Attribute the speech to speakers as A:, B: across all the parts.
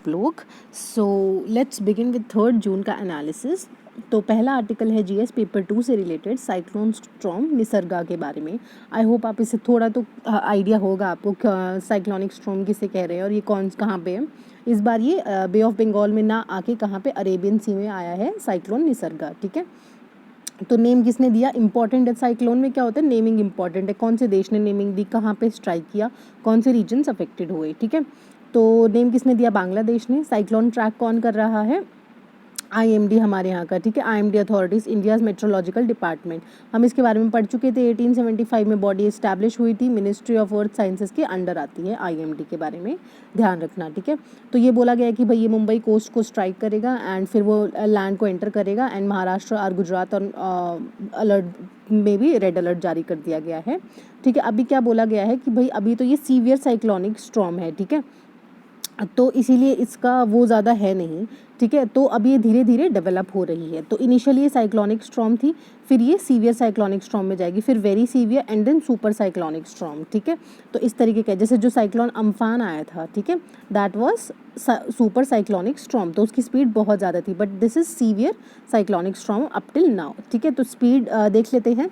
A: लोग। So let's begin with 3 जून का analysis. तो पहला आर्टिकल है जीएस पेपर 2 से रिलेटेड साइक्लोन स्ट्रॉम निसर्गा के बारे में। आई होप आप इससे थोड़ा तो आइडिया होगा आपको साइक्लोनिक स्ट्रॉम किसे कह रहे हैं और ये कहाँ पे है। इस बार ये बे ऑफ बंगाल में ना आके कहाँ पे अरेबियन सी में आया है साइक्लोन निसर्गा। ठीक है, तो नेम किसने दिया, इंपॉर्टेंट है। साइक्लोन में क्या होता है, नेमिंग इंपॉर्टेंट है। कौन से देश ने नेमिंग दी, कहाँ पे स्ट्राइक किया, कौन से रीजन्स अफेक्टेड हुए। ठीक है, तो नेम किसने दिया, बांग्लादेश ने। साइक्लोन ट्रैक कौन कर रहा है, आईएमडी हमारे यहाँ का। ठीक है, IMD authorities, India's meteorological department. हम इसके बारे में पढ़ चुके थे। 1875 में बॉडी इस्टेब्लिश हुई थी, मिनिस्ट्री ऑफ अर्थ साइंसेस के अंडर आती है आईएमडी के बारे में ध्यान रखना। ठीक है, तो ये बोला गया है कि भाई ये मुंबई कोस्ट को स्ट्राइक करेगा एंड फिर वो लैंड को एंटर करेगा एंड महाराष्ट्र और गुजरात और अलर्ट में भी रेड अलर्ट जारी कर दिया गया है। ठीक है, अभी क्या बोला गया है कि भाई अभी तो ये सीवियर साइक्लोनिक स्टॉर्म है। ठीक है, तो इसीलिए इसका वो ज़्यादा है नहीं। ठीक है, तो अब ये धीरे धीरे डेवलप हो रही है। तो इनिशियली ये साइक्लोनिक स्टॉर्म थी, फिर ये सीवियर साइक्लोनिक स्टॉर्म में जाएगी, फिर very severe and then super cyclonic storm. ठीक है, तो इस तरीके का जैसे जो साइक्लोन अम्फान आया था, ठीक है, that was super cyclonic storm, तो उसकी स्पीड बहुत ज़्यादा थी, but this is severe cyclonic storm up till now. ठीक है, तो स्पीड देख लेते हैं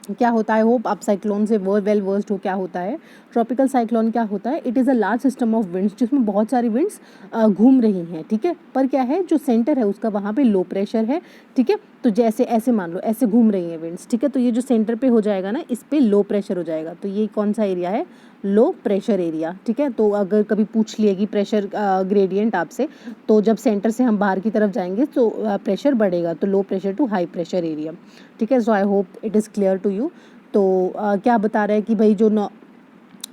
A: क्या होता है। होप आप साइक्लोन से वेल वर्स्ड हो क्या होता है। ट्रॉपिकल साइक्लोन क्या होता है, it is a large system of winds जिसमें बहुत सारी विंड्स घूम रही हैं। ठीक है, पर क्या है, जो सेंटर है उसका वहाँ पे लो प्रेशर है। ठीक है, तो जैसे ऐसे मान लो ऐसे घूम रही हैं विंड्स। ठीक है, तो ये जो सेंटर पे हो जाएगा ना, इस पे लो प्रेशर हो जाएगा। तो ये कौन सा एरिया है, लो प्रेशर एरिया। ठीक है, तो अगर कभी पूछ लिएगी प्रेशर ग्रेडियंट आपसे, तो जब सेंटर से हम बाहर की तरफ जाएंगे तो प्रेशर बढ़ेगा, तो low pressure to high pressure area. ठीक है, so I hope it is clear to you. तो क्या बता रहा है कि भाई जो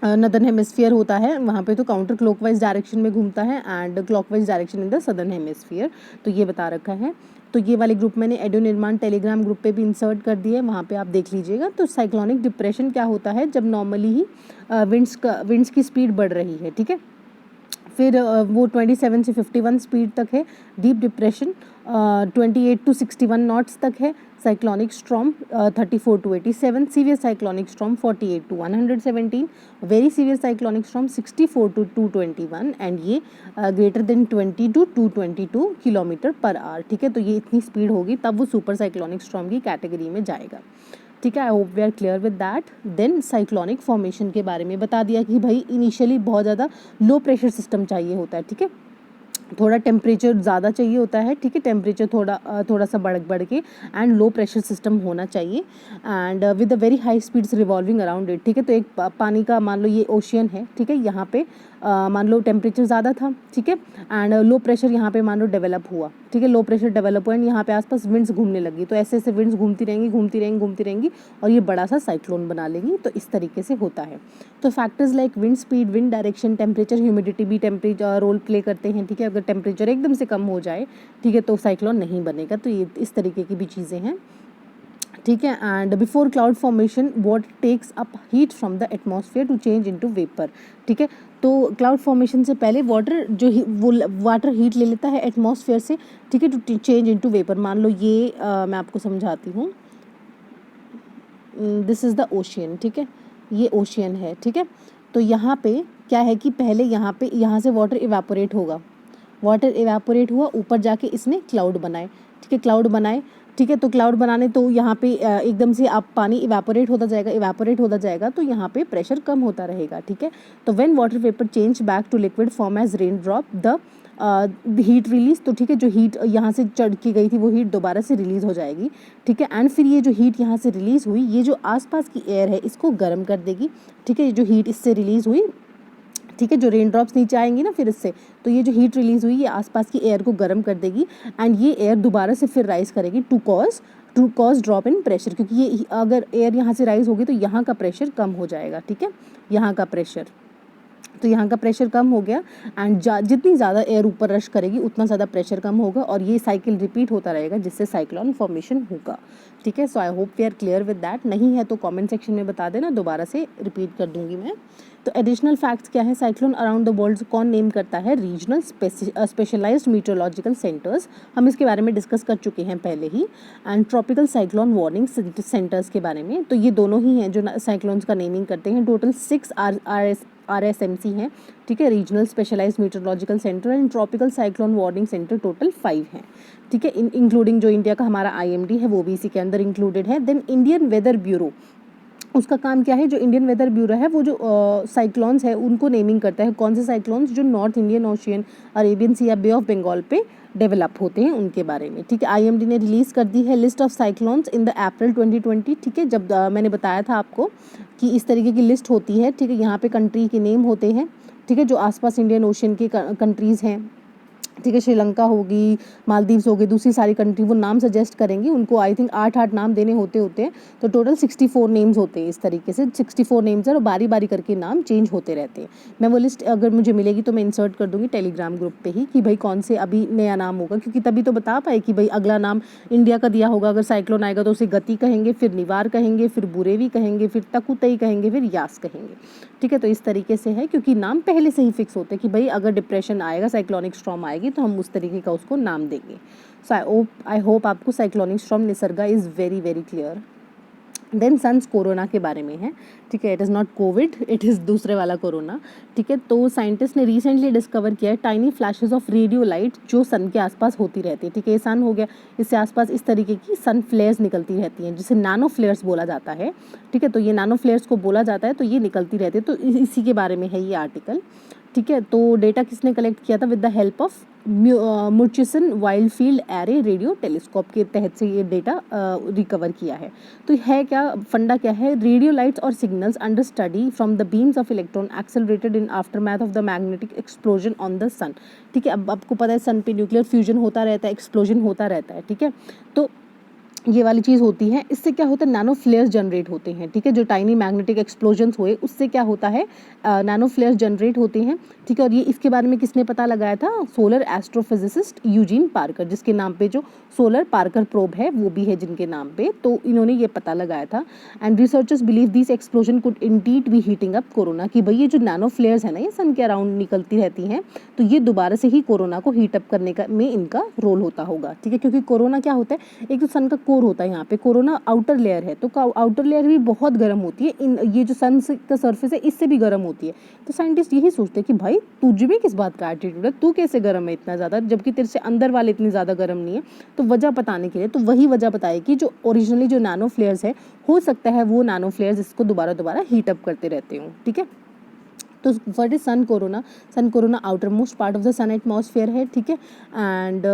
A: नदर्न हेमिस्फीयर होता है वहाँ पे तो काउंटर क्लॉकवाइज डायरेक्शन में घूमता है and clockwise direction in the southern hemisphere. तो ये बता रखा है। तो ये वाले ग्रुप मैंने एडो निर्माण टेलीग्राम ग्रुप पे भी इंसर्ट कर दिए, वहाँ पे आप देख लीजिएगा। तो साइक्लोनिक डिप्रेशन क्या होता है, जब नॉर्मली ही विंड्स की स्पीड बढ़ रही है। ठीक है, फिर वो 27 से 51 स्पीड तक है। डीप डिप्रेशन 28 टू 61 नॉट्स तक है। Cyclonic storm 34 to 87। Severe cyclonic storm 48 to 117। Very severe cyclonic storm 64 to 221 and ये greater than 20 to 222 kilometre per hour. ठीक है, तो ये इतनी स्पीड होगी तब वो सुपर साइक्लोनिक स्टॉर्म की कैटेगरी में जाएगा। ठीक है, I hope we are clear with that. Then cyclonic formation के बारे में बता दिया कि भाई इनिशियली बहुत ज़्यादा लो प्रेशर सिस्टम चाहिए होता है। ठीक है, थोड़ा टेम्परेचर ज़्यादा चाहिए होता है। ठीक है, टेम्परेचर थोड़ा सा बढ़ के एंड लो प्रेशर सिस्टम होना चाहिए and with a very high speeds revolving around it. ठीक है, तो एक पानी का मान लो ये ओशियन है। ठीक है, यहाँ पे मान लो टेम्परेचर ज़्यादा था। ठीक है, एंड लो प्रेशर यहाँ पे मान लो डेवलप हुआ। ठीक है, लो प्रेशर डेवलप हुआ एंड यहाँ पे आसपास विंड्स घूमने लगी, तो ऐसे ऐसे विंड्स घूमती रहेंगी और ये बड़ा सा साइक्लोन बना लेगी। तो इस तरीके से होता है। तो factors like wind speed, wind direction, temperature, humidity भी टेम्परेचर रोल प्ले करते हैं। ठीक है, अगर टेम्परेचर एकदम से कम हो जाए, ठीक है, तो साइक्लोन नहीं बनेगा। तो ये इस तरीके की भी चीज़ें हैं। ठीक है, and before cloud formation water takes up heat from the atmosphere to change into vapour. ठीक है, तो क्लाउड फॉर्मेशन से पहले वाटर वो वाटर हीट ले लेता है एटमॉस्फेयर से। ठीक है, टू चेंज इनटू वेपर। मान लो ये मैं आपको समझाती हूँ। This is the ocean. ठीक है, ये ओशियन है। ठीक है, तो यहाँ पे क्या है कि पहले यहाँ से वाटर इवेपोरेट होगा। वाटर इवेपोरेट हुआ, ऊपर जाके इसने क्लाउड बनाए। ठीक है, क्लाउड बनाए। ठीक है, तो क्लाउड बनाने तो यहाँ पे एकदम से आप पानी इवेपोरेट होता जाएगा तो यहाँ पे प्रेशर कम होता रहेगा। ठीक है, तो when water vapour change back to liquid form as rain drop the heat release. तो ठीक है, जो हीट यहाँ से चढ़ की गई थी वो हीट दोबारा से रिलीज हो जाएगी। ठीक है, एंड फिर ये जो हीट यहाँ से रिलीज हुई, ये जो आसपास की एयर है इसको गर्म कर देगी। ठीक है, ये जो हीट इससे रिलीज हुई, ठीक है, जो रेन ड्रॉप्स नीचे आएंगी ना फिर इससे, तो ये जो हीट रिलीज हुई ये आसपास की एयर को गर्म कर देगी एंड ये एयर दोबारा से फिर राइज करेगी to cause drop in pressure, क्योंकि ये अगर एयर यहाँ से राइज होगी तो यहाँ का प्रेशर कम हो जाएगा। ठीक है, यहाँ का प्रेशर, तो यहाँ का प्रेशर कम हो गया एंड जितनी ज़्यादा एयर ऊपर रश करेगी उतना ज़्यादा प्रेशर कम होगा और ये साइकिल रिपीट होता रहेगा जिससे साइक्लोन फॉर्मेशन होगा। ठीक है, so I hope we are clear with that. नहीं है तो कमेंट सेक्शन में बता देना, दोबारा से रिपीट कर दूंगी मैं। तो एडिशनल फैक्ट्स क्या है, साइक्लोन अराउंड द वर्ल्ड कौन नेम करता है, रीजनल स्पेशलाइज्ड मीटरोलॉजिकल सेंटर्स। हम इसके बारे में डिस्कस कर चुके हैं पहले ही। And tropical cyclone warning centres के बारे में, तो ये दोनों ही हैं जो साइक्लोन्स का नेमिंग करते हैं। टोटल 6 RSMC हैं, ठीक है, regional specialised meteorological centre and tropical cyclone warning centre, total 5 हैं, ठीक है, इंक्लूडिंग जो इंडिया का हमारा IMD है वो भी इसी के अंदर इंक्लूडेड है। देन इंडियन वेदर ब्यूरो, उसका काम क्या है, जो इंडियन वेदर ब्यूरो है वो जो साइक्लोन्स है उनको नेमिंग करता है, कौन से साइक्लोन्स जो नॉर्थ इंडियन ओशियन, अरेबियन सी या बे ऑफ बंगाल पे डेवलप होते हैं उनके बारे में, ठीक है। IMD ने रिलीज़ कर दी है list of cyclones in the April 2020, ठीक है। जब मैंने बताया था आपको कि इस तरीके की लिस्ट होती है, ठीक है, यहाँ पे कंट्री के नेम होते हैं, ठीक है, जो आसपास इंडियन ओशियन की कंट्रीज़ हैं, ठीक है, श्रीलंका होगी, मालदीव्स हो गई, दूसरी सारी कंट्री वो नाम सजेस्ट करेंगी, उनको आई थिंक 8 नाम देने होते हैं, तो टोटल 64 नेम्स होते हैं, इस तरीके से 64 नेम्स है और बारी बारी करके नाम चेंज होते रहते हैं। मैं वो लिस्ट अगर मुझे मिलेगी तो मैं इंसर्ट कर दूंगी टेलीग्राम ग्रुप पे ही कि भाई कौन से अभी नया नाम होगा, क्योंकि तभी तो बता पाए कि भाई अगला नाम इंडिया का दिया होगा, अगर साइक्लोन आएगा तो उसे गति कहेंगे, फिर निवार कहेंगे, फिर बुरेवी कहेंगे, फिर तकुतई कहेंगे, फिर यास कहेंगे, ठीक है। तो इस तरीके से है, क्योंकि नाम पहले से ही फिक्स होते हैं कि भाई अगर डिप्रेशन आएगा, साइक्लोनिक स्टॉर्म आएगी तो हम उस तरीके का उसको नाम देंगे। सो आई होप आपको cyclonic storm Nisarga is very very clear. Then sun's corona के बारे में है, ठीक है, it is not covid, it is दूसरे वाला कोरोना, ठीक है। तो साइंटिस्ट ने रिसेंटली डिस्कवर किया है tiny flashes of radio light जो सन के आसपास होती रहती है, ठीक है। ये सन हो गया, इससे आसपास इस तरीके की सन फ्लेयर्स निकलती रहती हैं, जिसे नैनो फ्लेयर्स बोला जाता है, ठीक है। तो ये नैनो फ्लेयर्स को बोला जाता है, तो ये निकलती रहती है, तो इसी के बारे में है ये आर्टिकल, ठीक है। तो डेटा किसने कलेक्ट किया था, with the help of Murchison Widefield Array radio telescope के तहत से ये डेटा रिकवर किया है। तो है क्या, फंडा क्या है, रेडियो लाइट्स और signals under study from the beams of electron accelerated in aftermath of the magnetic explosion on the sun, ठीक है। अब आपको पता है सन पे न्यूक्लियर फ्यूजन होता रहता है, एक्सप्लोजन होता रहता है, ठीक है। तो ये वाली चीज़ होती है, इससे क्या होता है, नैनो फ्लेयर्स जनरेट होते हैं, ठीक है। जो टाइनी मैग्नेटिक एक्सप्लोजन्स हुए उससे क्या होता है, नैनो फ्लेयर्स जनरेट होते हैं, ठीक है। और ये इसके बारे में किसने पता लगाया था, सोलर एस्ट्रोफिजिसिस्ट यूजीन पार्कर, जिसके नाम पे जो सोलर पार्कर प्रोब है वो भी है जिनके नाम पे, तो इन्होंने ये पता लगाया था। And researchers believe this explosion could indeed be heating up corona, कि भाई ये जो नैनो फ्लेयर्स है ना, ये सन के अराउंड निकलती रहती हैं, तो ये दोबारा से ही कोरोना को हीट अप करने का में इनका रोल होता होगा, ठीक है। क्योंकि कोरोना क्या होता है, एक तो सन का कोर होता है, यहाँ पे कोरोना आउटर लेयर है, तो आउटर लेयर भी बहुत गर्म होती है, ये जो सन का सरफेस है इससे भी गर्म होती है। तो साइंटिस्ट यही सोचते हैं कि भाई तुझे भी किस बात का एटीट्यूड है, तू कैसे गर्म है इतना ज़्यादा, जबकि तेरे से अंदर वाले इतने ज़्यादा गर्म नहीं है। तो वजह बताने के लिए, तो वही वजह बताए कि जो ओरिजिनली जो नैनो फ्लेयर्स है, हो सकता है वो नैनो फ्लेयर्स इसको दोबारा दोबारा हीट अप करते रहते हों, ठीक है। तो what is sun corona, sun corona outermost part of the sun atmosphere है, ठीक है। एंड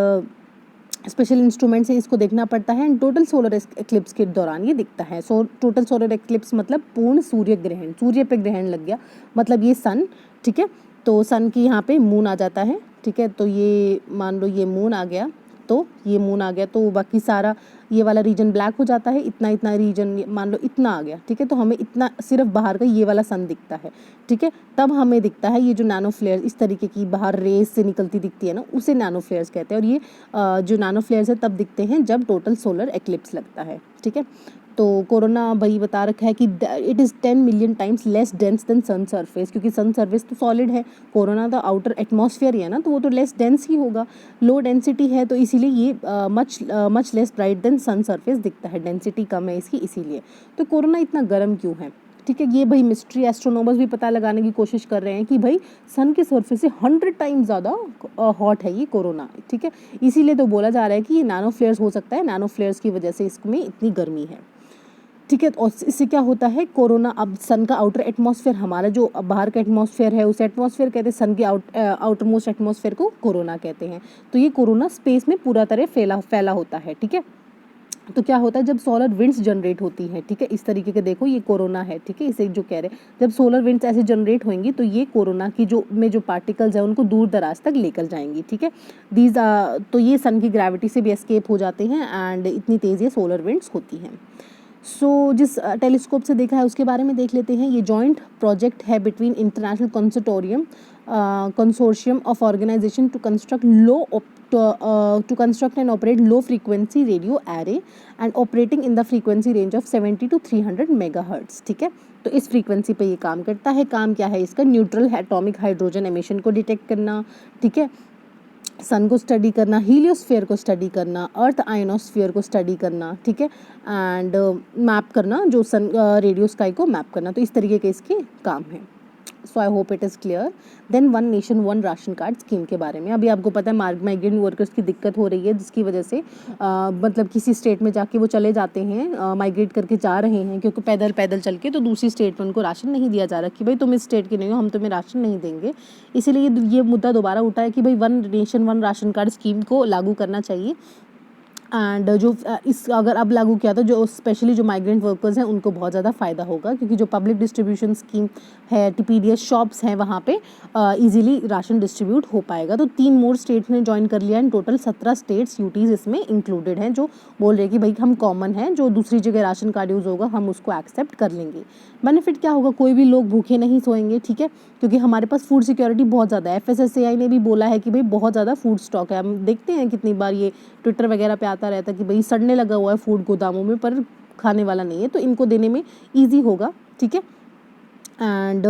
A: स्पेशल इंस्ट्रूमेंट से इसको देखना पड़ता है, एंड टोटल सोलर एक्लिप्स के दौरान ये दिखता है। सो टोटल सोलर एक्लिप्स मतलब पूर्ण सूर्य ग्रहण, सूर्य पे ग्रहण लग गया, मतलब ये सन, ठीक है। तो सन की यहाँ पे मून आ जाता है, ठीक है। तो ये मान लो ये मून आ गया, तो ये मून आ गया, तो बाकी सारा ये वाला रीजन ब्लैक हो जाता है, इतना इतना रीजन मान लो इतना आ गया, ठीक है। तो हमें इतना सिर्फ बाहर का ये वाला सन दिखता है, ठीक है। तब हमें दिखता है ये जो नैनो फ्लेयर इस तरीके की बाहर रेस से निकलती दिखती है ना, उसे नैनो फ्लेयर्स कहते हैं। और ये जो नैनो फ्लेयर्स है तब दिखते हैं जब टोटल सोलर एक्लिप्स लगता है, ठीक है। तो कोरोना भाई बता रखा है कि it is 10 million times less dense than sun surface, क्योंकि सन सरफेस तो सॉलिड है, कोरोना तो आउटर एटमॉस्फेयर ही है ना, तो वो तो लेस डेंस ही होगा, लो डेंसिटी है, तो इसीलिए ये much less bright than sun surface दिखता है, डेंसिटी कम है इसकी इसीलिए। तो कोरोना इतना गर्म क्यों है, ठीक है। ये भाई मिस्ट्री, एस्ट्रोनॉमर्स भी पता लगाने की कोशिश कर रहे हैं कि भाई सन के सरफेस से 100 टाइम्स ज़्यादा हॉट है ये कोरोना, ठीक है। इसीलिए तो बोला जा रहा है कि ये नैनो फ्लेयर्स हो सकता है, नैनो फ्लेयर्स की वजह से इसमें इतनी गर्मी है, ठीक है। और इससे क्या होता है, कोरोना अब सन का आउटर एटमॉस्फेयर, हमारा जो बाहर का एटमॉस्फेयर है उस एटमॉस्फेयर कहते हैं, सन के आउटर मोस्ट एटमॉस्फेयर को कोरोना कहते हैं। तो ये कोरोना स्पेस में पूरा तरह फैला होता है, ठीक है। तो क्या होता है जब सोलर विंड्स जनरेट होती हैं, ठीक है, इस तरीके के देखो ये कोरोना है, ठीक है। इसे जो कह रहे हैं जब सोलर विंड्स ऐसे जनरेट होंगी तो ये कोरोना की जो पार्टिकल्स हैं उनको दूर दराज तक लेकर जाएंगी, ठीक है। तो ये सन की ग्रेविटी से भी एस्केप हो जाते हैं, एंड इतनी तेज़ ये सोलर विंड्स होती हैं। सो जिस टेलीस्कोप से देखा है उसके बारे में देख लेते हैं। ये जॉइंट प्रोजेक्ट है between international consortium of organisation to construct and operate low frequency radio array and operating in the frequency range of 70 to 300 megahertz, ठीक है। तो इस फ्रीक्वेंसी पे ये काम करता है। काम क्या है इसका, न्यूट्रल एटॉमिक हाइड्रोजन एमिशन को डिटेक्ट करना, ठीक है, सन को स्टडी करना, हीलियोस्फीयर को स्टडी करना, अर्थ आयनोस्फीयर को स्टडी करना, ठीक है, एंड मैप करना, जो सन रेडियो स्काई को मैप करना। तो इस तरीके के इसके काम हैं। So I hope it is clear. Then one nation one ration card scheme के बारे में, अभी आपको पता है माइग्रेंट वर्कर्स की दिक्कत हो रही है, जिसकी वजह से मतलब किसी स्टेट में जाके वो चले जाते हैं, माइग्रेट करके जा रहे हैं क्योंकि पैदल पैदल चल के, तो दूसरी स्टेट में उनको राशन नहीं दिया जा रहा कि भाई तुम इस स्टेट के नहीं हो, हम तुम्हें राशन नहीं देंगे। इसीलिए ये मुद्दा दोबारा उठा है कि भाई one nation one ration card scheme को लागू करना चाहिए। एंड जो इस अगर अब लागू किया तो जो स्पेशली जो माइग्रेंट वर्कर्स हैं उनको बहुत ज़्यादा फ़ायदा होगा, क्योंकि जो पब्लिक डिस्ट्रीब्यूशन स्कीम है, टीपीडीएस शॉप्स हैं, वहाँ पे इजीली राशन डिस्ट्रीब्यूट हो पाएगा। तो 3 मोर स्टेट्स ने ज्वाइन कर लिया, एंड टोटल 17 स्टेट्स यूटीज़ इसमें इंक्लूडेड हैं, जो बोल रहे हैं कि भाई हम कॉमन हैं, जो दूसरी जगह राशन कार्ड यूज़ होगा हम उसको एक्सेप्ट कर लेंगे। बेनिफिट क्या होगा, कोई भी लोग भूखे नहीं सोएंगे, ठीक है, क्योंकि हमारे पास फूड सिक्योरिटी बहुत ज़्यादा है। एफएसएसएआई ने भी बोला है कि भाई बहुत ज़्यादा फूड स्टॉक है। हम देखते हैं कितनी बार ये ट्विटर वगैरह पे आता रहता है कि भाई सड़ने लगा हुआ है फूड गोदामों में, पर खाने वाला नहीं है, तो इनको देने में ईजी होगा, ठीक है। एंड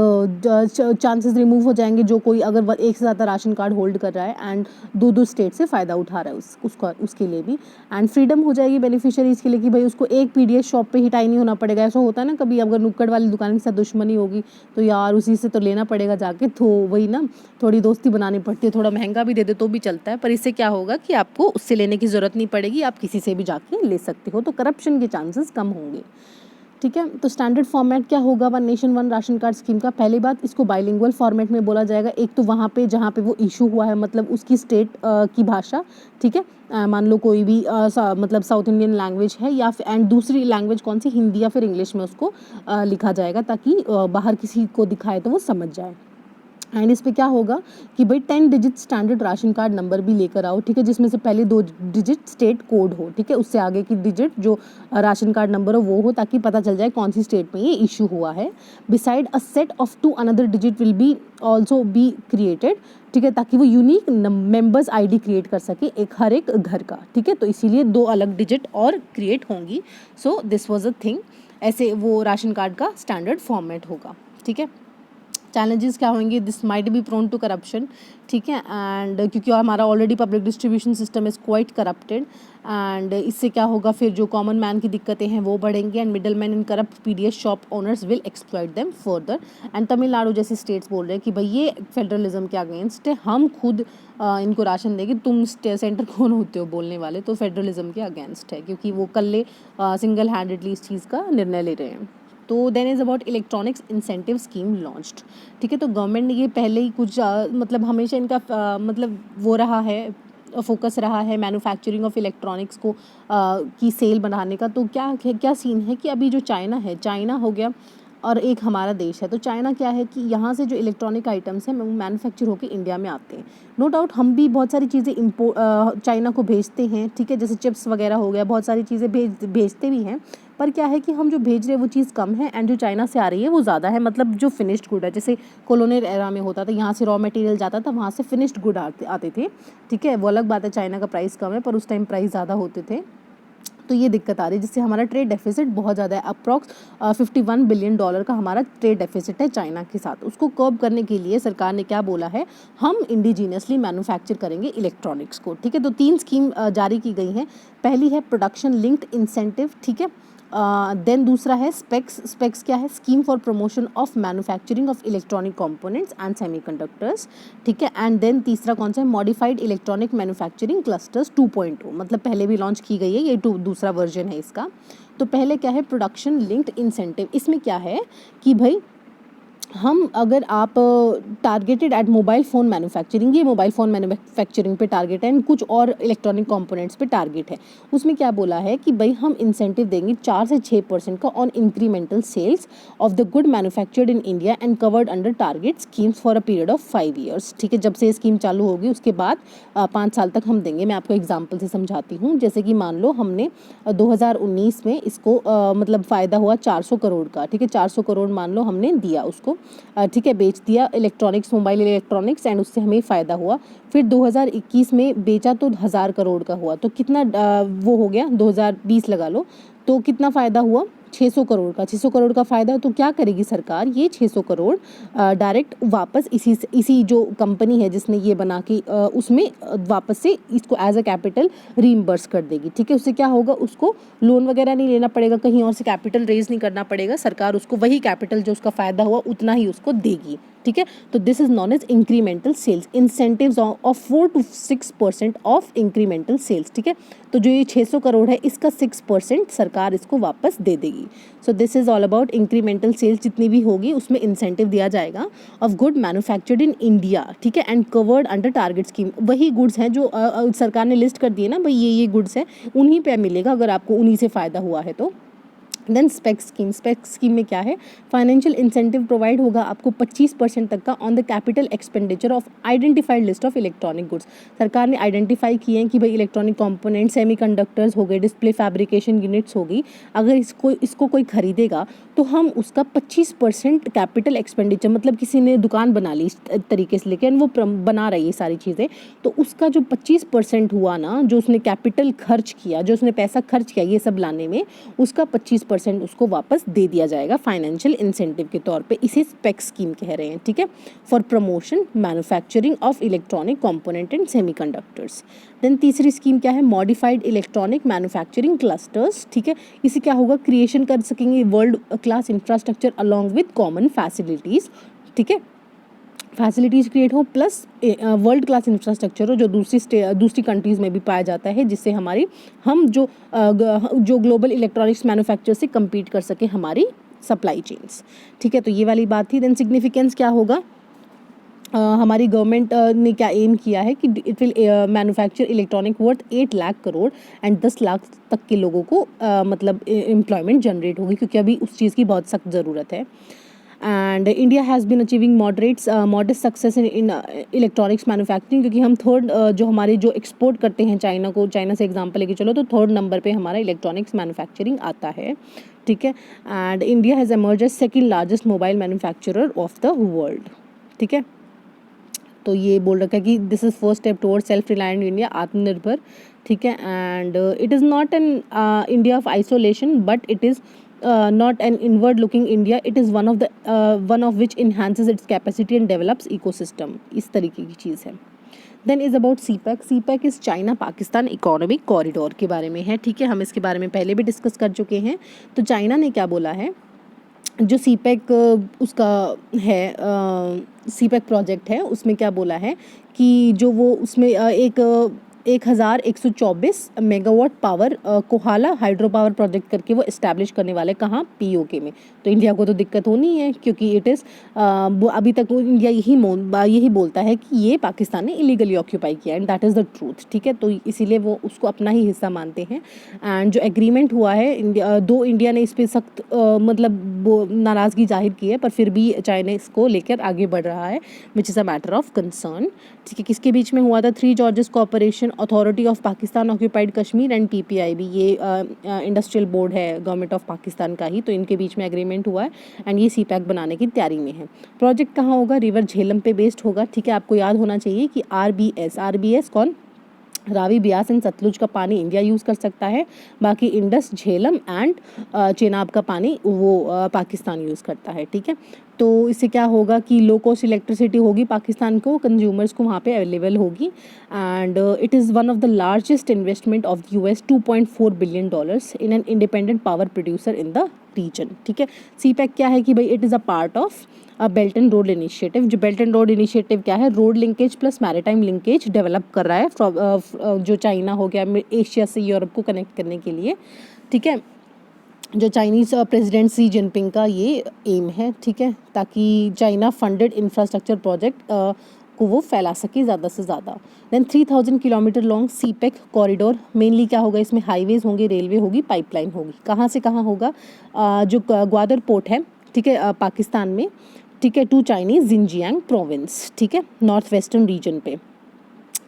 A: चांसेस रिमूव हो जाएंगे, जो कोई अगर एक से ज़्यादा राशन कार्ड होल्ड कर रहा है एंड 2 स्टेट से फ़ायदा उठा रहा है उसके लिए भी। एंड फ्रीडम हो जाएगी बेनिफिशियरीज़ के लिए कि भाई उसको एक पीडीएस शॉप पे ही टाई नहीं होना पड़ेगा। ऐसा होता है ना कभी, अगर नुक्कड़ वाली दुकान के साथ दुश्मनी होगी तो यार उसी से तो लेना पड़ेगा जाके, तो वही ना, थोड़ी दोस्ती बनानी पड़ती है, थोड़ा महंगा भी दे दे तो भी चलता है। पर इससे क्या होगा कि आपको उससे लेने की ज़रूरत नहीं पड़ेगी, आप किसी से भी जाके ले सकते हो, तो करप्शन के चांसेस कम होंगे, ठीक है। तो स्टैंडर्ड फॉर्मेट क्या होगा one nation one ration card scheme का? पहली बात, इसको बाइलिंगुअल फॉर्मेट में बोला जाएगा। एक तो वहाँ पे जहाँ पे वो इशू हुआ है, मतलब उसकी स्टेट की भाषा, ठीक है, मान लो कोई भी मतलब साउथ इंडियन लैंग्वेज है, या फिर एंड दूसरी लैंग्वेज कौन सी, हिंदी या फिर इंग्लिश में उसको लिखा जाएगा, ताकि बाहर किसी को दिखाए तो वो समझ जाए। एंड इस पे क्या होगा कि भाई 10 digit standard ration card number भी लेकर आओ, ठीक है, जिसमें से पहले 2 डिजिट स्टेट कोड हो, ठीक है, उससे आगे की डिजिट जो राशन कार्ड नंबर हो वो हो, ताकि पता चल जाए कौन सी स्टेट में ये इशू हुआ है। Beside a set of 2 another digit will be also be created, ठीक है, ताकि वो यूनिक मेंबर्स आईडी क्रिएट कर सके हर एक घर का, ठीक है, तो इसीलिए 2 अलग डिजिट और क्रिएट होंगी। So this was a thing, ऐसे वो राशन कार्ड का स्टैंडर्ड फॉर्मेट होगा, ठीक है। चैलेंजेस क्या होंगे, this might be prone to corruption, ठीक है, एंड क्योंकि हमारा already public distribution system is quite corrupted, and इससे क्या होगा, फिर जो कॉमन मैन की दिक्कतें हैं वो बढ़ेंगी, and middle man in corrupt PDS shop owners will exploit them further. And Tamil Nadu जैसे स्टेट्स बोल रहे हैं कि भाई ये फेडरलिज्म के अगेंस्ट है, हम खुद इनको राशन देंगे, तुम सेंटर कौन होते हो बोलने वाले, तो फेडरलिज्म के अगेंस्ट है, क्योंकि वो कल्ले सिंगल हैंडेडली इस चीज़ का निर्णय ले रहे हैं। तो then is about electronics incentive scheme launched, ठीक है, तो गवर्नमेंट ने ये पहले ही कुछ मतलब हमेशा इनका मतलब वो रहा है, फोकस रहा है मैन्युफैक्चरिंग ऑफ इलेक्ट्रॉनिक्स को की सेल बढ़ाने का। तो क्या सीन है कि अभी जो चाइना हो गया और एक हमारा देश है, तो चाइना क्या है कि यहाँ से जो इलेक्ट्रॉनिक आइटम्स हैं वो मैन्युफैक्चर होकर इंडिया में आते हैं। नो डाउट हम भी बहुत सारी चीज़ें चाइना को भेजते हैं, ठीक है, जैसे चिप्स वगैरह हो गया, बहुत सारी चीज़ें भेजते भी हैं, पर क्या है कि हम जो भेज रहे हैं वो चीज़ कम है, एंड जो चाइना से आ रही है वो ज़्यादा है, मतलब जो फिनिश्ड गुड है, जैसे कॉलोनियल एरा में होता था, यहाँ से रॉ मटेरियल जाता था, वहाँ से फिनिश्ड गुड आते थे, ठीक है, वो अलग बात है, चाइना का प्राइस कम है, पर उस टाइम प्राइस ज़्यादा होते थे, तो ये दिक्कत आ रही है, जिससे हमारा ट्रेड डेफिसिट बहुत ज़्यादा है। अप्रॉक्स $51 बिलियन का हमारा ट्रेड डेफिसिट है चाइना के साथ। उसको कर्ब करने के लिए सरकार ने क्या बोला है, हम इंडिजीनियसली मैन्युफैक्चर करेंगे इलेक्ट्रॉनिक्स को, ठीक है। तो 3 स्कीम जारी की गई हैं। पहली है प्रोडक्शन लिंक्ड इंसेंटिव, ठीक है। देन दूसरा है स्पेक्स क्या है, scheme for promotion of manufacturing of electronic components and semiconductors, ठीक है। एंड देन तीसरा कौन सा है, मॉडिफाइड इलेक्ट्रॉनिक मैन्युफैक्चरिंग क्लस्टर्स 2.0, मतलब पहले भी लॉन्च की गई है, ये दूसरा वर्जन है इसका। तो पहले क्या है, प्रोडक्शन लिंक्ड इंसेंटिव, इसमें क्या है कि भाई हम अगर आप targeted eight mobile phone manufacturing, ये मोबाइल फ़ोन मैन्युफैक्चरिंग पे टारगेट है, एंड कुछ और इलेक्ट्रॉनिक कंपोनेंट्स पे टारगेट है। उसमें क्या बोला है कि भाई हम इंसेंटिव देंगे 4 से 6% का on incremental sales of the good manufactured in India and covered under target schemes for a period of 5 years, ठीक है। जब से ये स्कीम चालू होगी उसके बाद 5 साल तक हम देंगे। मैं आपको एग्जाम्पल से समझाती हूँ, जैसे कि मान लो हमने 2019 में इसको मतलब फ़ायदा हुआ 400 करोड़ का, ठीक है, 400 करोड़ मान लो हमने दिया उसको, ठीक है, बेच दिया इलेक्ट्रॉनिक्स, मोबाइल इलेक्ट्रॉनिक्स, एंड उससे हमें फ़ायदा हुआ। फिर 2021 में बेचा तो 1000 करोड़ का हुआ, तो कितना वो हो गया, 2020 लगा लो, तो कितना फ़ायदा हुआ, 600 करोड़ का। 600 करोड़ का फ़ायदा, तो क्या करेगी सरकार, ये 600 करोड़ डायरेक्ट वापस इसी जो कंपनी है जिसने ये बना के उसमें वापस से इसको एज अ कैपिटल रीइंबर्स कर देगी, ठीक है। उससे क्या होगा, उसको लोन वगैरह नहीं लेना पड़ेगा, कहीं और से कैपिटल रेज नहीं करना पड़ेगा, सरकार उसको वही कैपिटल जो उसका फ़ायदा हुआ उतना ही उसको देगी, ठीक है। तो this is known as incremental sales, incentives of 4 to 6% of incremental sales, ठीक है। तो जो ये 600 करोड़ है इसका 6% सरकार इसको वापस दे देगी। So this is all about incremental sales, जितनी भी होगी उसमें इंसेंटिव दिया जाएगा of good manufactured in India, ठीक है, and covered under target scheme. वही गुड्स हैं जो सरकार ने लिस्ट कर दिए ना भाई, ये गुड्स हैं, उन्हीं पे मिलेगा अगर आपको उन्हीं से फ़ायदा हुआ है तो। Then spec scheme, spec scheme में क्या है, फाइनेंशियल इंसेंटिव प्रोवाइड होगा आपको 25% तक का on the capital expenditure of identified list of electronic goods. सरकार ने आइडेंटिफाई किए हैं कि भाई इलेक्ट्रॉनिक कंपोनेंट, सेमीकंडक्टर्स हो गए, डिस्प्ले फैब्रिकेशन यूनिट्स होगी, अगर इसको कोई खरीदेगा तो हम उसका 25% कैपिटल एक्सपेंडिचर, मतलब किसी ने दुकान बना ली इस तरीके से, लेकिन वो बना रही है सारी चीज़ें, तो उसका जो 25% हुआ ना, जो उसने कैपिटल खर्च किया, जो उसने पैसा खर्च किया ये सब लाने में, उसका 25% उसको वापस दे दिया जाएगा फाइनेंशियल इंसेंटिव के तौर पे। इसे स्पेक स्कीम कह रहे हैं, ठीक है, for promotion manufacturing of electronic component and semiconductors. Then तीसरी स्कीम क्या है, मॉडिफाइड इलेक्ट्रॉनिक मैन्युफैक्चरिंग क्लस्टर्स, ठीक है। इसे क्या होगा, क्रिएशन कर सकेंगे world class infrastructure along with common facilities, ठीक है, फैसिलिटीज़ क्रिएट हो प्लस वर्ल्ड क्लास इंफ्रास्ट्रक्चर हो जो दूसरी कंट्रीज़ में भी पाया जाता है, जिससे हम जो ग्लोबल इलेक्ट्रॉनिक्स मैन्युफैक्चर से कम्पीट कर सके हमारी सप्लाई चेन्स, ठीक है। तो ये वाली बात थी। देन सिग्निफिकेंस क्या होगा, हमारी गवर्नमेंट ने क्या एम किया है कि it will manufacture electronic worth 8 lakh crore and 10 lakh तक के लोगों को मतलब एम्प्लॉयमेंट जनरेट होगी, क्योंकि अभी उस चीज़ की बहुत सख्त ज़रूरत है। And India has been achieving moderate success in electronics manufacturing, क्योंकि हम थर्ड जो हमारे जो एक्सपोर्ट करते हैं चाइना से एग्जांपल लेके चलो तो थर्ड नंबर पे हमारा इलेक्ट्रॉनिक्स मैन्युफैक्चरिंग आता है, ठीक है। And India has emerge as second largest mobile manufacturer of the world, ठीक है। तो ये बोल रखा है कि this is first step toward self reliant India, आत्मनिर्भर, ठीक है। And it is not an India of isolation but it is not an inward looking India, it is one of which enhances its capacity and develops ecosystem, इस तरीके की चीज़ है। Then is about CPEC, CPEC is China Pakistan economic corridor के बारे में है, ठीक है। हम इसके बारे में पहले भी डिस्कस कर चुके हैं। तो चाइना ने क्या बोला है, जो सीपैक उसका है सीपैक प्रोजेक्ट है, उसमें क्या बोला है कि जो वो उसमें 1124 megawatt power Kohala hydro power project करके वो इस्टेब्लिश करने वाले, कहाँ, पीओके में। तो इंडिया को तो दिक्कत होनी है, क्योंकि इट इज़ अभी तक इंडिया यही बोलता है कि ये पाकिस्तान ने इलीगली ऑक्यूपाई किया, and that is the truth, ठीक है। तो इसीलिए वो उसको अपना ही हिस्सा मानते हैं। एंड जो एग्रीमेंट हुआ है इंडिया ने इस पर सख्त मतलब नाराज़गी जाहिर की है, पर फिर भी चाइना इसको लेकर आगे बढ़ रहा है, which is a matter of concern, ठीक है। किसके बीच में हुआ था, 3 Gorges corporation authority of Pakistan occupied Kashmir and PPIB, ये इंडस्ट्रियल बोर्ड है गवर्नमेंट ऑफ पाकिस्तान का ही, तो इनके बीच में एग्रीमेंट हुआ है एंड ये सीपैक बनाने की तैयारी में है। प्रोजेक्ट कहाँ होगा, रिवर झेलम पे बेस्ड होगा, ठीक है। आपको याद होना चाहिए कि आरबीएस कौन, रावी, ब्यास एंड सतलुज का पानी इंडिया यूज़ कर सकता है, बाकी इंडस, झेलम एंड चेनाब का पानी वो पाकिस्तान यूज़ करता है, ठीक है। तो इससे क्या होगा कि लो कॉस्ट इलेक्ट्रिसिटी होगी पाकिस्तान को, कंज्यूमर्स को वहाँ पे अवेलेबल होगी। And it is one of the largest investment of US $2.4 billion in an independent power producer in the region, ठीक है। सीपैक क्या है कि भाई it is a part of belt and road initiative. जो बेल्ट एंड रोड इनिशिएटिव क्या है, road linkage plus maritime linkage develop कर रहा है जो चाइना हो गया एशिया से यूरोप को कनेक्ट करने के लिए, ठीक है। जो चाइनीज़ प्रेसिडेंट शी जिनपिंग का ये एम है, ठीक है, ताकि चाइना फंडेड इंफ्रास्ट्रक्चर प्रोजेक्ट को वो फैला सके ज़्यादा से ज़्यादा। Then 3000 kilometre long CPEC corridor, mainly क्या होगा, इसमें हाईवेज़ होंगे, रेलवे होगी, पाइपलाइन होगी। कहाँ से कहाँ होगा, जो ग्वादर पोर्ट है, ठीक है, पाकिस्तान में, ठीक है, टू चाइनीज़ जिनजियांग प्रोविंस, ठीक है, नॉर्थ वेस्टर्न रीजन पे।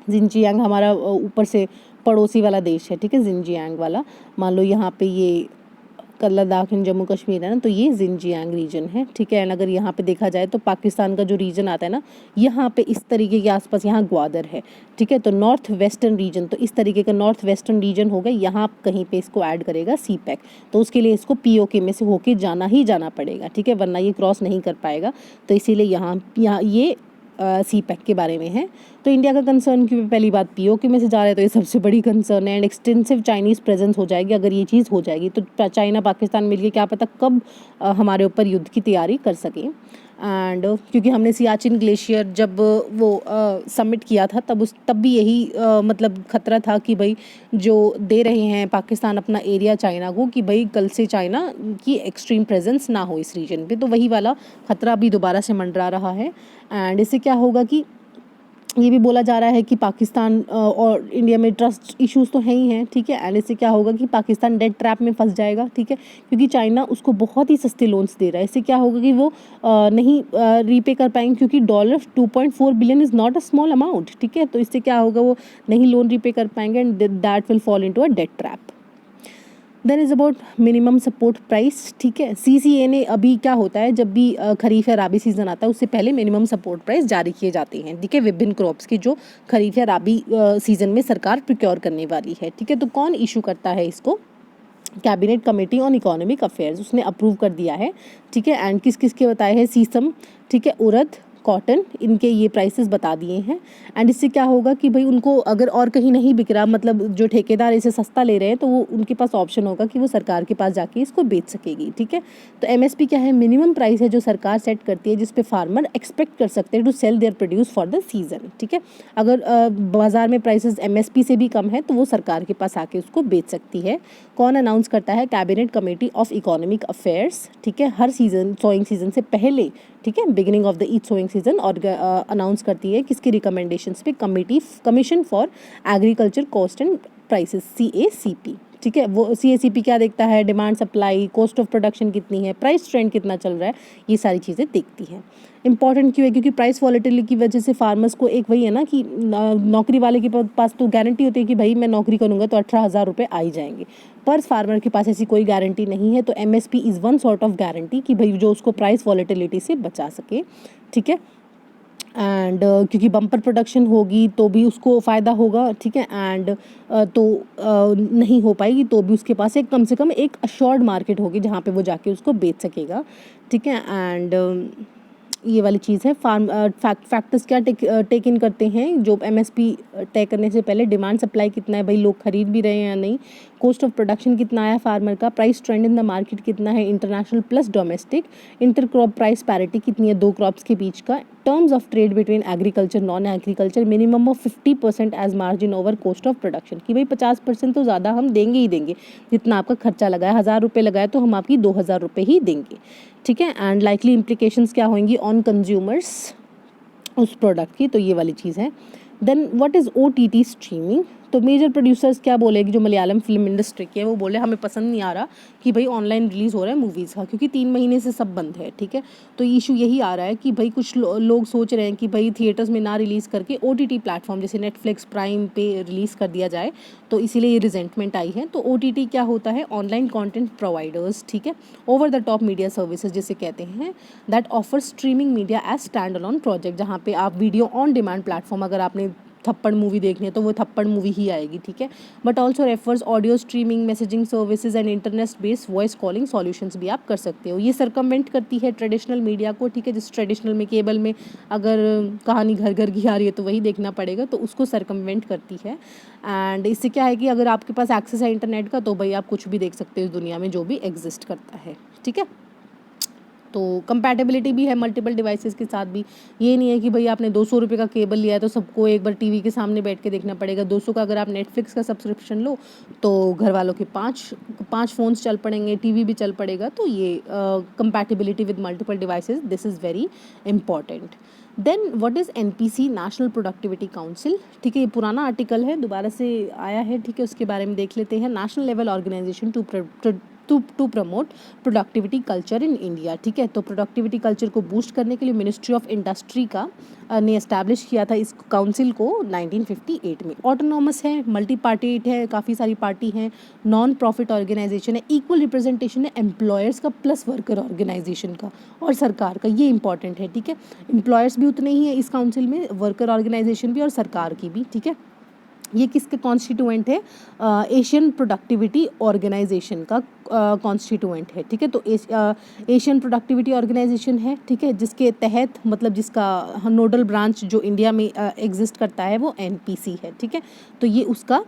A: जिनजियांग हमारा ऊपर से पड़ोसी वाला देश है, ठीक है, जिनजियांग वाला। मान लो यहाँ पे ये लद्दाख एंड जम्मू कश्मीर है ना, तो ये जिनजियांग रीजन है, ठीक है। एंड अगर यहाँ पे देखा जाए तो पाकिस्तान का जो रीजन आता है ना, यहाँ पे इस तरीके के आसपास यहाँ ग्वादर है, ठीक है। तो नॉर्थ वेस्टर्न रीजन, तो इस तरीके का नॉर्थ वेस्टर्न रीजन होगा, यहाँ कहीं पे इसको ऐड करेगा सीपैक। तो उसके लिए इसको पीओके में से होके जाना पड़ेगा, ठीक है, वरना ये क्रॉस नहीं कर पाएगा। तो इसीलिए यहाँ ये सीपैक के बारे में है। तो इंडिया का कंसर्न क्योंकि पहली बात पीओके में से जा रहा है, तो ये सबसे बड़ी कंसर्न है। एंड एक्सटेंसिव चाइनीज़ प्रेजेंस हो जाएगी, अगर ये चीज़ हो जाएगी तो चाइना पाकिस्तान मिलके क्या पता कब हमारे ऊपर युद्ध की तैयारी कर सकें। एंड क्योंकि हमने सियाचिन ग्लेशियर जब वो सबमिट किया था तब भी यही मतलब खतरा था कि भाई जो दे रहे हैं पाकिस्तान अपना एरिया चाइना को, कि भाई कल से चाइना की एक्सट्रीम प्रेजेंस ना हो इस रीजन पे, तो वही वाला खतरा अभी दोबारा से मंडरा रहा है। एंड इससे क्या होगा कि ये भी बोला जा रहा है कि पाकिस्तान और इंडिया में ट्रस्ट इश्यूज तो हैं ही हैं, ठीक है। एंड इससे क्या होगा कि पाकिस्तान डेट ट्रैप में फंस जाएगा, ठीक है, क्योंकि चाइना उसको बहुत ही सस्ते लोन्स दे रहा है। इससे क्या होगा कि वो नहीं रीपे कर पाएंगे, क्योंकि $2.4 billion is not a small amount, ठीक है। तो इससे क्या होगा, वो नहीं लोन रीपे कर पाएंगे and that will fall into a debt trap. Then is about minimum support price, ठीक है। सीसीए ने अभी क्या होता है, जब भी खरीफ या राबी सीज़न आता है उससे पहले मिनिमम सपोर्ट प्राइस जारी किए जाते हैं, ठीक है, विभिन्न क्रॉप्स के जो खरीफ या राबी सीज़न में सरकार प्रोक्योर करने वाली है, ठीक है। तो कौन इशू करता है इसको, cabinet committee on economic affairs, उसने अप्रूव कर दिया है, ठीक है। एंड किस किस के बताए हैं, सीसम, ठीक है, उड़द, कॉटन, इनके ये प्राइसेस बता दिए हैं। एंड इससे क्या होगा कि भाई उनको अगर और कहीं नहीं बिक रहा, मतलब जो ठेकेदार इसे सस्ता ले रहे हैं, तो वो उनके पास ऑप्शन होगा कि वो सरकार के पास जाके इसको बेच सकेगी, ठीक है। तो एमएसपी क्या है, मिनिमम प्राइस है जो सरकार सेट करती है, जिस पे फार्मर एक्सपेक्ट कर सकते हैं to sell their produce for the season, ठीक है। अगर बाजार में प्राइसेस एमएसपी से भी कम है तो वो सरकार के पास आके उसको बेच सकती है। कौन अनाउंस करता है, cabinet committee of economic affairs, ठीक है, हर सीजन सोइंग सीजन से पहले, ठीक है, beginning of the each sowing season, और अनाउंस करती है किसकी रिकमेंडेशंस पे, commission for agriculture cost and prices, CACP, ठीक है। वो CACP क्या देखता है, demand supply, cost of production कितनी है, प्राइस ट्रेंड कितना चल रहा है, ये सारी चीज़ें देखती है। इंपॉर्टेंट क्यों है, क्योंकि प्राइस वॉलेटिलिटी की वजह से फार्मर्स को एक वही है ना कि नौकरी वाले के पास तो गारंटी होती है कि भाई मैं नौकरी करूँगा तो 18,000 रुपये आ ही जाएंगे, पर फार्मर के पास ऐसी कोई गारंटी नहीं है। तो MSP is one sort of guarantee कि भाई जो उसको प्राइस वॉलेटिलिटी से बचा सके, ठीक है। एंड क्योंकि बम्पर प्रोडक्शन होगी तो भी उसको फ़ायदा होगा, ठीक है। एंड नहीं हो पाएगी तो भी उसके पास एक कम से कम एक अश्योर्ड मार्केट होगी जहाँ पे वो जाके उसको बेच सकेगा, ठीक है। एंड ये वाली चीज़ है। फैक्टर्स क्या टेक इन करते हैं जो MSP तय करने से पहले, डिमांड सप्लाई कितना है, भाई लोग खरीद भी रहे हैं या नहीं, कॉस्ट ऑफ प्रोडक्शन कितना आया फार्मर का, price trend in the market कितना है, international plus domestic, inter crop price parity कितनी है दो क्रॉप्स के बीच का, terms of trade between agriculture non agriculture, minimum of 50% as margin over cost of production, कि भाई 50% तो ज़्यादा हम देंगे ही देंगे, जितना आपका खर्चा लगा है, 1,000 रुपये लगाए तो हम आपकी 2,000 रुपये ही देंगे, ठीक है। एंड लाइकली इम्प्लीकेशंस क्या होंगी ऑन कंज्यूमर्स उस प्रोडक्ट की, तो ये वाली चीज़ है। Then what is OTT streaming, तो मेजर प्रोड्यूसर्स क्या बोलेगी, जो मलयालम फिल्म इंडस्ट्री के हैं वो बोले हमें पसंद नहीं आ रहा कि भाई ऑनलाइन रिलीज़ हो रहा है मूवीज़ का, क्योंकि 3 महीने से सब बंद है, ठीक है। तो इशू यही आ रहा है कि भाई कुछ लोग सोच रहे हैं कि भाई थिएटर्स में ना रिलीज़ करके OTT प्लेटफॉर्म जैसे नेटफ्लिक्स प्राइम पे रिलीज़ कर दिया जाए, तो इसीलिए ये रिजेंटमेंट आई है। तो OTT क्या होता है, ऑनलाइन कॉन्टेंट प्रोवाइडर्स, ठीक है, over the top media services जिसे कहते हैं, that offer streaming media as stand alone project, जहाँ पे आप वीडियो ऑन डिमांड प्लेटफॉर्म, अगर आपने थप्पड़ मूवी देखनी है तो वो थप्पड़ मूवी ही आएगी, ठीक है। But also refers audio streaming, messaging services and internet based voice calling solutions भी आप कर सकते हो। ये सरकमवेंट करती है ट्रेडिशनल मीडिया को, ठीक है। जिस ट्रेडिशनल में केबल में अगर कहानी घर घर की आ रही है तो वही देखना पड़ेगा, तो उसको सरकमवेंट करती है। एंड इससे क्या है कि अगर आपके पास एक्सेस है इंटरनेट का तो भाई आप कुछ भी देख सकते हो इस दुनिया में जो भी एग्जिस्ट करता है, ठीक है। तो कंपैटिबिलिटी भी है मल्टीपल डिवाइसेस के साथ भी, ये नहीं है कि भाई आपने 200 रुपये का केबल लिया है तो सबको एक बार टीवी के सामने बैठ के देखना पड़ेगा। 200 का अगर आप नेटफ्लिक्स का सब्सक्रिप्शन लो तो घर वालों के पाँच फ़ोन्स चल पड़ेंगे, टीवी भी चल पड़ेगा। तो ये compatibility with multiple devices, this is very important. Then what is NPC, national productivity council, ठीक है। ये पुराना आर्टिकल है, दोबारा से आया है, ठीक है, उसके बारे में देख लेते हैं। National level organisation to promote productivity culture in India, ठीक है। तो प्रोडक्टिविटी कल्चर को बूस्ट करने के लिए मिनिस्ट्री ऑफ इंडस्ट्री का ने एस्टैब्लिश किया था इस काउंसिल को 1958 में। ऑटोनॉमस है, मल्टी पार्टेट है, काफ़ी सारी पार्टी हैं, नॉन प्रॉफिट ऑर्गेनाइजेशन है, इक्वल रिप्रेजेंटेशन है एम्प्लॉयर्स का प्लस वर्कर ऑर्गेनाइजेशन का और सरकार का, ये इंपॉर्टेंट है, ठीक है। एम्प्लॉयर्स भी उतने ही हैं इस काउंसिल में, वर्कर ऑर्गेनाइजेशन भी और सरकार की भी, ठीक है। ये किसके कॉन्स्टिट्यूएंट है, एशियन प्रोडक्टिविटी ऑर्गेनाइजेशन का कॉन्स्टिट्यूएंट है, ठीक है। तो एशियन प्रोडक्टिविटी ऑर्गेनाइजेशन है, ठीक है, जिसके तहत मतलब जिसका नोडल ब्रांच जो इंडिया में एग्जिस्ट करता है वो NPC है, ठीक है। तो ये उसका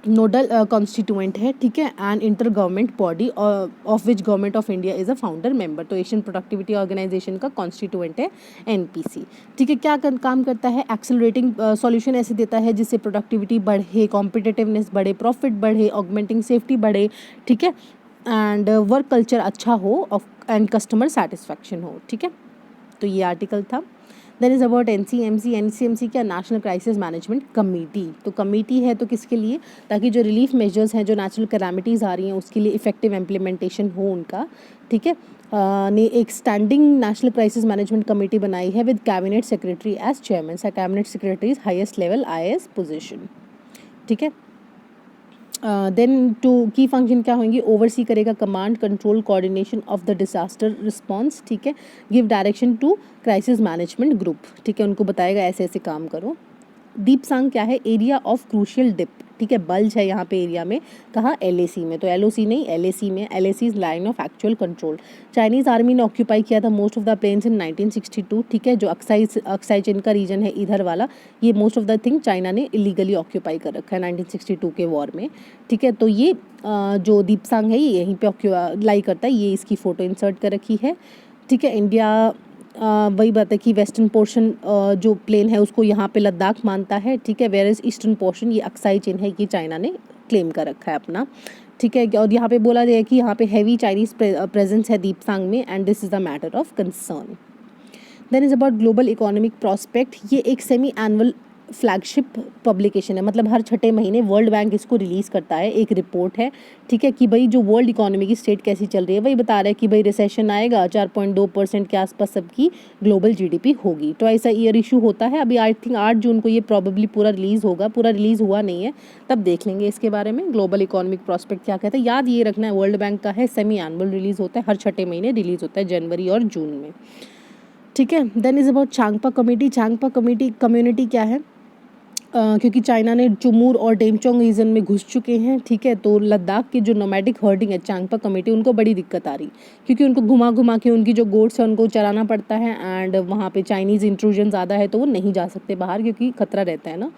A: नोडल कॉन्स्टिट्यूएंट है, ठीक है, and inter government body of which government of India is a founder member. तो एशियन प्रोडक्टिविटी ऑर्गेनाइजेशन का कॉन्स्टिट्यूएंट है एनपीसी, ठीक है। क्या काम करता है? एक्सेलरेटिंग सॉल्यूशन ऐसे देता है जिससे प्रोडक्टिविटी बढ़े, कॉम्पिटिटिवनेस बढ़े, प्रॉफिट बढ़े, ऑगमेंटिंग सेफ्टी बढ़े, ठीक है, एंड वर्क कल्चर अच्छा हो एंड कस्टमर सेटिस्फैक्शन हो, ठीक है। तो ये आर्टिकल था। Then is about NCMC. NCMC क्या? National crisis management committee. तो कमेटी है तो किसके लिए? ताकि जो रिलीफ मेजर्स हैं, जो नेचुरल कैलामिटीज़ आ रही हैं, उसके लिए इफेक्टिव इम्प्लीमेंटेशन हो उनका, ठीक है। ने एक standing national crisis management committee बनाई है with cabinet secretary as chairman. Cabinet secretary is highest level IAS position, ठीक है। देन टू की फंक्शन क्या होंगी? ओवरसी करेगा command, control, coordination of the disaster response, ठीक है। Give direction to crisis management group, ठीक है, उनको बताएगा ऐसे ऐसे काम करो। डीप सांग क्या है? एरिया ऑफ क्रूशियल डिप, ठीक है, बल्ज है यहाँ पे एरिया में, कहाँ? एलएसी में। तो एलओसी नहीं, एलएसी में। LAC is line of actual control. Chinese army ने ऑक्यूपाई किया था मोस्ट ऑफ द प्लेन्स इन 1962, ठीक है। जो अक्साई चिन का रीजन है इधर वाला, ये most of the thing China ने इलीगली ऑक्यूपाई कर रखा है 1962 के वॉर में, ठीक है। तो ये जो दीप सांग है ये यहीं पे लाई करता है, ये इसकी फ़ोटो इंसर्ट कर रखी है, ठीक है। इंडिया वही बात है कि वेस्टर्न पोर्शन जो प्लेन है उसको यहाँ पे लद्दाख मानता है, ठीक है। वेयर इज ईस्टर्न पोर्शन ये अक्साई चिन है, ये चाइना ने क्लेम कर रखा है अपना, ठीक है। और यहाँ पे बोला गया है कि यहाँ पे हैवी चाइनीज़ प्रेजेंस है दीप सांग में and this is a matter of concern. Then is about global economic prospect. ये एक सेमी एनुअल फ्लैगशिप पब्लिकेशन है, मतलब हर छठे महीने वर्ल्ड बैंक इसको रिलीज़ करता है, एक रिपोर्ट है, ठीक है, कि भाई जो वर्ल्ड इकोनॉमी की स्टेट कैसी चल रही है। वही बता रहा है कि भाई रिसेशन आएगा, 4.2% के आसपास सबकी ग्लोबल जीडीपी होगी। तो ऐसा ईयर इशू होता है। अभी आई थिंक 8 जून को ये प्रॉबेबली पूरा रिलीज़ होगा, पूरा रिलीज़ हुआ नहीं है, तब देख लेंगे इसके बारे में ग्लोबल इकोनॉमिक प्रॉस्पेक्ट क्या कहता है। याद ये रखना है, वर्ल्ड बैंक का है, सेमी एनुअल रिलीज़ होता है, हर छठे महीने रिलीज़ होता है, जनवरी और जून में, ठीक है। Then is about Changpa committee. Changpa committee community क्या है? क्योंकि चाइना ने चुमूर और डेमचोंग रीजन में घुस चुके हैं, ठीक है। तो लद्दाख की जो नोमैडिक हर्डिंग है, चांगपा कमेटी, उनको बड़ी दिक्कत आ रही, क्योंकि उनको घुमा घुमा के उनकी जो गोट्स है उनको चराना पड़ता है एंड वहाँ पे चाइनीज़ इंट्रूजन ज़्यादा है तो वो नहीं जा सकते बाहर क्योंकि खतरा रहता है ना,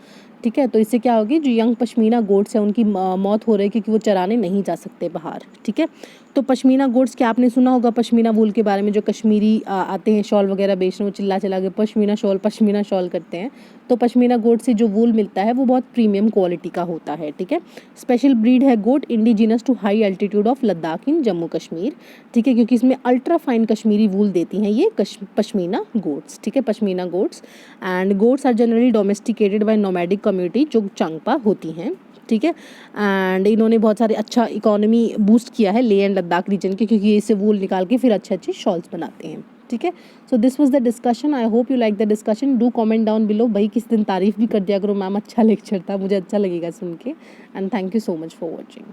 A: ठीक है। तो इससे क्या होगी, जो यंग पश्मीना गोट्स है उनकी मौत हो रही है क्योंकि वो चराने नहीं जा सकते बाहर, ठीक है। तो पश्मीना गोट्स क्या आपने सुना होगा पश्मीना वूल के बारे में, जो कश्मीरी आते हैं शॉल वगैरह बेचने, वो चिल्ला चिल्ला के पश्मीना शॉल करते हैं। तो पश्मीना गोट से जो वूल मिलता है वो बहुत प्रीमियम क्वालिटी का होता है, ठीक है। स्पेशल ब्रीड है goat indigenous to high altitude of Ladakh in Jammu Kashmir, ठीक है, क्योंकि इसमें अल्ट्रा फाइन कश्मीरी वूल देती हैं ये पश्मीना गोट्स, ठीक है, pashmina goats. And goats are generally domesticated by nomadic community जो चांगपा होती हैं, ठीक है। एंड इन्होंने बहुत सारे अच्छा इकोनॉमी बूस्ट किया है ले एंड लद्दाख रीजन के, क्योंकि इससे वूल निकाल के फिर अच्छे अच्छे शॉल्स बनाते हैं, ठीक है। So this was the discussion. I hope you like the discussion. Do comment down below. भाई किस दिन तारीफ भी कर दिया करो मैम, अच्छा लेक्चर था, मुझे अच्छा लगेगा सुन के। And thank you so much for watching.